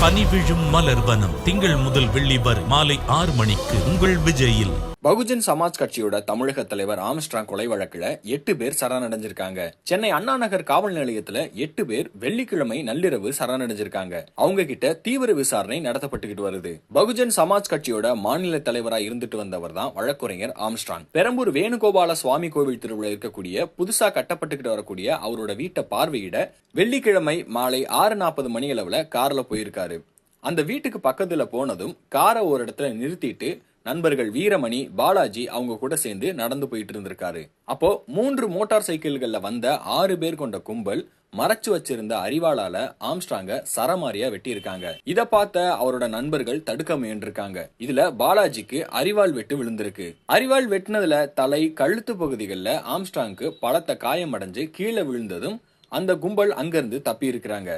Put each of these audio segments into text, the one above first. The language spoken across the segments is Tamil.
பனி விழும் மலர்வனம் திங்கள் முதல் வெள்ளி வரை மாலை 6 மணிக்கு உங்கள் விஜயில். பகுஜன் சமாஜ் கட்சியோட தமிழக தலைவர் ஆம்ஸ்ட்ராங் கொலை வழக்குல 8 பேர் சரணடைஞ்சிருக்காங்க. சென்னை அண்ணா நகர் காவல் நிலையத்துல 8 பேர் வெள்ளிக்கிழமை நள்ளிரவு சரணடைஞ்சிருக்காங்க. அவங்க கிட்ட தீவிர விசாரணை நடத்தப்பட்டுகிட்டு வருது. பகுஜன் சமாஜ் கட்சியோட மாநில தலைவரா இருந்துட்டு வந்தவர் தான் வழக்குரைஞர் ஆம்ஸ்ட்ராங். பெரம்பூர் வேணுகோபால சுவாமி கோவில் தெருவில் இருக்கக்கூடிய புதுசா கட்டப்பட்டுக்கிட்டு வரக்கூடிய அவரோட வீட்டை பார்வையிட வெள்ளிக்கிழமை மாலை 6:40 மணி அளவுல கார்ல போயிருக்காரு. அந்த வீட்டுக்கு பக்கத்துல போனதும் காரை ஒரு இடத்துல நிறுத்திட்டு நண்பர்கள் வீரமணி, பாலாஜி அவங்க கூட சேர்ந்து நடந்து போயிட்டு இருந்திருக்காரு. அப்போ 3 மோட்டார் சைக்கிள்கள்ல வந்த 6 பேர் கொண்ட கும்பல் மறைச்சு வச்சிருந்த அரிவாளால ஆம்ஸ்ட்ராங்க சரமாரியா வெட்டி இருக்காங்க. இத பார்த்த அவரோட நண்பர்கள் தடுக்க முயன்றிருக்காங்க. இதுல பாலாஜிக்கு அரிவாள் வெட்டு விழுந்திருக்கு. அரிவாள் வெட்டினதுல தலை, கழுத்து பகுதிகளில் ஆம்ஸ்ட்ராங்க்கு பலத்த காயம் அடைஞ்சு கீழே விழுந்ததும் அந்த கும்பல் அங்கிருந்து தப்பி இருக்கிறாங்க.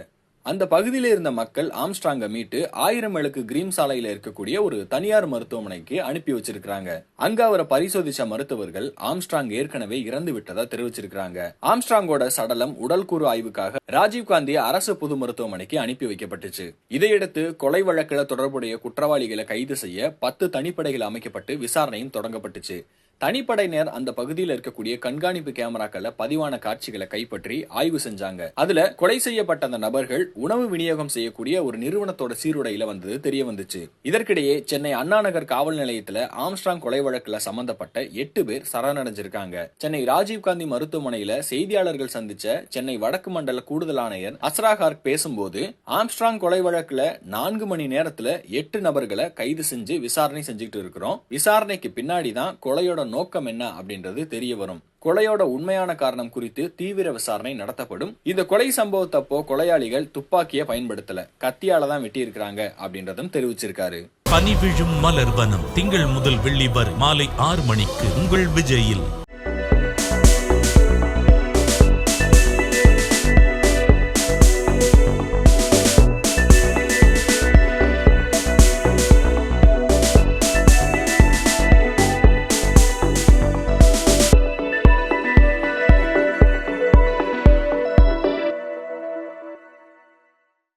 அந்த பகுதியில இருந்த மக்கள் ஆம்ஸ்ட்ராங்க மீட்டு 1000 விளக்கு கிரீம் சாலையில இருக்கக்கூடிய ஒரு தனியார் மருத்துவமனைக்கு அனுப்பி வச்சிருக்காங்க. அங்க அவரை பரிசோதிச்ச மருத்துவர்கள் ஆம்ஸ்ட்ராங் ஏற்கனவே இறந்து விட்டதா தெரிவிச்சிருக்காங்க. ஆம்ஸ்ட்ராங்கோட சடலம் உடல்கூறு ஆய்வுக்காக ராஜீவ்காந்தி அரசு பொது மருத்துவமனைக்கு அனுப்பி வைக்கப்பட்டுச்சு. இதையடுத்து கொலை வழக்கில் தொடர்புடைய குற்றவாளிகளை கைது செய்ய 10 தனிப்படைகள் அமைக்கப்பட்டு விசாரணையும் தொடங்கப்பட்டுச்சு. தனிப்படையினர் அந்த பகுதியில் இருக்கக்கூடிய கண்காணிப்பு கேமராக்களை பதிவான காட்சிகளை கைப்பற்றி ஆய்வு செஞ்சாங்க. அதுல கொலை செய்யப்பட்ட அந்த நபர்கள் உணவு விநியோகம் செய்யக்கூடிய ஒரு நிறுவனத்தோட சீருடையில வந்தது தெரிய வந்துச்சு. இதற்கிடையே சென்னை அண்ணா நகர் காவல் நிலையத்துல ஆம்ஸ்ட்ராங் கொலை வழக்குல சம்பந்தப்பட்ட 8 பேர் சரணடைஞ்சிருக்காங்க. சென்னை ராஜீவ்காந்தி மருத்துவமனையில செய்தியாளர்கள் சந்திச்ச சென்னை வடக்கு மண்டல கூடுதல் ஆணையர் அஸ்ரா கார்க் பேசும்போது ஆம்ஸ்ட்ராங் கொலை வழக்குல 4 மணி நேரத்துல 8 நபர்களை கைது செஞ்சு விசாரணை செஞ்சுட்டு இருக்கிறோம். விசாரணைக்கு பின்னாடிதான் கொலையோட நோக்கம் என்ன அப்படின்றது தெரிய வரும். கொலையோட உண்மையான காரணம் குறித்து தீவிர விசாரணை நடத்தப்படும். இந்த கொலை சம்பவத்தப்போ கொலையாளிகள் துப்பாக்கியை பயன்படுத்தல, கத்தியால தான் வெட்டி இருக்கிறாங்க அப்படின்றதும் தெரிவிச்சிருக்காரு. பனி விழும் மலர்வனம் திங்கள் முதல் வெள்ளி வரை மாலை 6 மணிக்கு உங்கள் விஜயில்.